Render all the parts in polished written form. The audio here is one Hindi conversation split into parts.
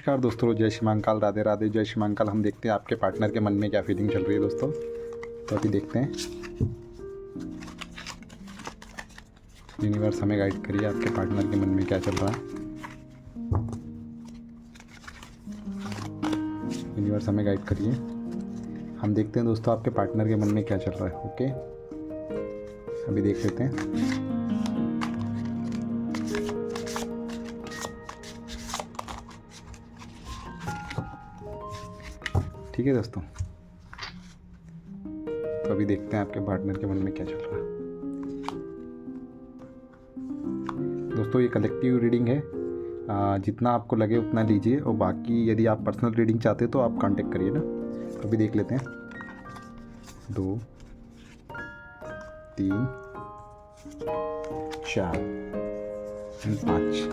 नमस्कार दोस्तों, जय श्री महाकाल, राधे राधे, जय श्री महाकाल। हम देखते हैं आपके पार्टनर के मन में क्या फीलिंग चल रही है दोस्तों। तो अभी देखते हैं, यूनिवर्स हमें गाइड करिए आपके पार्टनर के मन में क्या चल रहा है। यूनिवर्स हमें गाइड करिए, हम देखते हैं दोस्तों आपके पार्टनर के मन में क्या चल रहा है। ओके, अभी देख लेते हैं। ठीक है दोस्तों, तो अभी देखते हैं आपके पार्टनर के मन में क्या चल रहा है। दोस्तों ये कलेक्टिव रीडिंग है, जितना आपको लगे उतना लीजिए, और बाकी यदि आप पर्सनल रीडिंग चाहते हो तो आप कांटेक्ट करिए ना। तो अभी देख लेते हैं 2 3 4 5।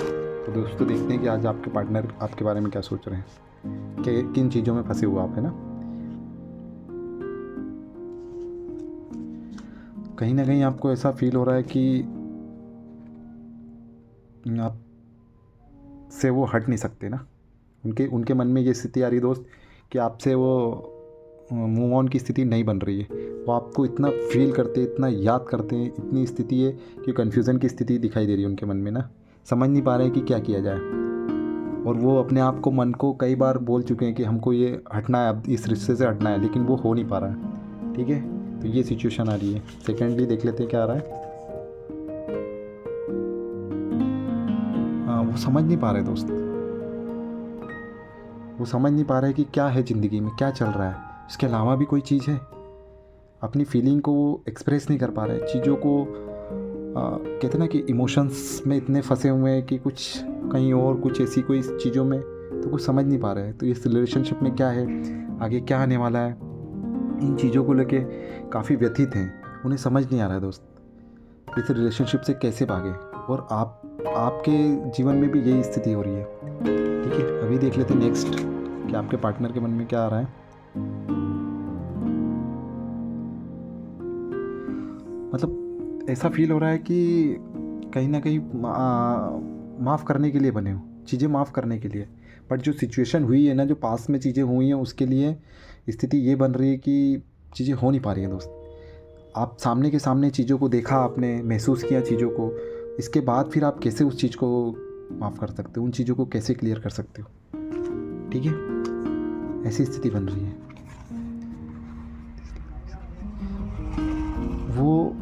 तो दोस्तों देखते हैं कि आज आपके पार्टनर आपके बारे में क्या सोच रहे हैं, कि किन चीज़ों में फंसे हुआ आप, है ना। कहीं ना कहीं आपको ऐसा फील हो रहा है कि आप से वो हट नहीं सकते ना। उनके मन में ये स्थिति आ रही दोस्त कि आपसे वो मूव ऑन की स्थिति नहीं बन रही है। वो आपको इतना फील करते, इतना याद करते हैं, इतनी स्थिति है कि कन्फ्यूज़न की स्थिति दिखाई दे रही है उनके मन में ना। समझ नहीं पा रहे हैं कि क्या किया जाए, और वो अपने आप को, मन को कई बार बोल चुके हैं कि हमको ये हटना है, अब इस रिश्ते से हटना है, लेकिन वो हो नहीं पा रहा है। ठीक है, तो ये सिचुएशन आ रही है। सेकेंडली देख लेते हैं क्या आ रहा है। वो समझ नहीं पा रहे दोस्त, वो समझ नहीं पा रहे कि क्या है ज़िंदगी में, क्या चल रहा है, इसके अलावा भी कोई चीज़ है। अपनी फीलिंग को वो एक्सप्रेस नहीं कर पा रहे, चीज़ों को कहते हैं ना कि इमोशंस में इतने फंसे हुए हैं कि कुछ कहीं और, कुछ ऐसी कोई चीज़ों में तो कुछ समझ नहीं पा रहे हैं। तो इस रिलेशनशिप में क्या है, आगे क्या आने वाला है, इन चीज़ों को लेके काफ़ी व्यथित हैं। उन्हें समझ नहीं आ रहा है दोस्त इस रिलेशनशिप से कैसे भागे, और आपके जीवन में भी यही स्थिति हो रही है। ठीक है, अभी देख लेते हैं नेक्स्ट कि आपके पार्टनर के मन में क्या आ रहा है। मतलब ऐसा फील हो रहा है कि कहीं ना कहीं माफ़ करने के लिए बने हो, चीज़ें माफ़ करने के लिए, बट जो सिचुएशन हुई है ना, जो पास में चीज़ें हुई हैं, उसके लिए स्थिति ये बन रही है कि चीज़ें हो नहीं पा रही हैं दोस्त। आप सामने के सामने चीज़ों को देखा, आपने महसूस किया चीज़ों को, इसके बाद फिर आप कैसे उस चीज़ को माफ़ कर सकते हो, उन चीज़ों को कैसे क्लियर कर सकते हो। ठीक है, ऐसी स्थिति बन रही है। वो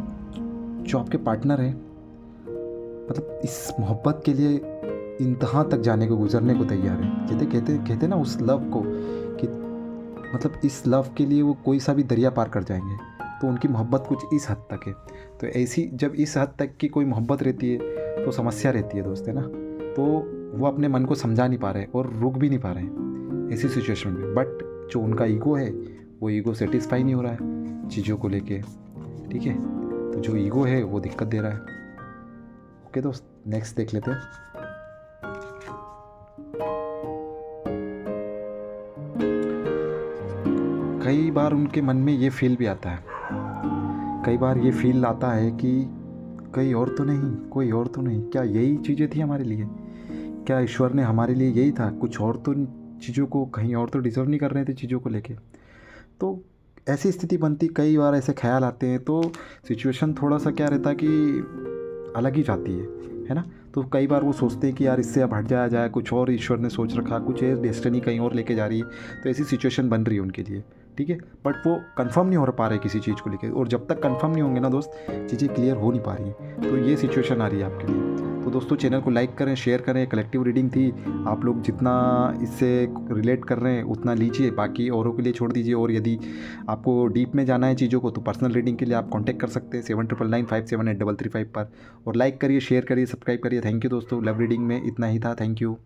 जो आपके पार्टनर है, मतलब इस मोहब्बत के लिए इंतहा तक जाने को, गुजरने को तैयार है। कहते ना उस लव को, कि मतलब इस लव के लिए वो कोई सा भी दरिया पार कर जाएंगे। तो उनकी मोहब्बत कुछ इस हद तक है। तो ऐसी जब इस हद तक की कोई मोहब्बत रहती है तो समस्या रहती है दोस्त, है ना। तो वो अपने मन को समझा नहीं पा रहे और रुक भी नहीं पा रहे हैं ऐसी सिचुएशन में। बट जो उनका ईगो है, वो ईगो सेटिस्फाई नहीं हो रहा है चीज़ों को लेके। ठीक है, तो जो ईगो है वो दिक्कत दे रहा है। ओके दोस्त, नेक्स्ट देख लेते हैं। कई बार उनके मन में ये फील भी आता है, कई बार ये फील आता है कि कहीं और तो नहीं, कोई और तो नहीं, क्या यही चीज़ें थी हमारे लिए, क्या ईश्वर ने हमारे लिए यही था, कुछ और तो चीज़ों को, कहीं और तो डिज़र्व नहीं कर रहे थे चीज़ों को लेके। तो ऐसी स्थिति बनती, कई बार ऐसे ख्याल आते हैं, तो सिचुएशन थोड़ा सा क्या रहता है कि अलग ही जाती है ना। तो कई बार वो सोचते हैं कि यार इससे अब हट जाया जाए, कुछ और ईश्वर ने सोच रखा, कुछ डेस्टिनी कहीं और लेके जा रही है। तो ऐसी सिचुएशन बन रही है उनके लिए। ठीक है, बट वो कंफर्म नहीं हो पा रहे किसी चीज़ को लेकर, और जब तक कंफर्म नहीं होंगे ना दोस्त, चीज़ें क्लियर हो नहीं पा रही हैं। तो ये सिचुएशन आ रही है आपके लिए। तो दोस्तों चैनल को लाइक करें, शेयर करें। कलेक्टिव रीडिंग थी, आप लोग जितना इससे रिलेट कर रहे हैं उतना लीजिए, बाकी औरों के लिए छोड़ दीजिए। और यदि आपको डीप में जाना है चीज़ों को, तो पर्सनल रीडिंग के लिए आप कॉन्टैक्ट कर सकते हैं 7999578335 पर। और लाइक करिए, शेयर करिए, सब्सक्राइब करिए। थैंक यू दोस्तों, लव रीडिंग में इतना ही था। Thank you.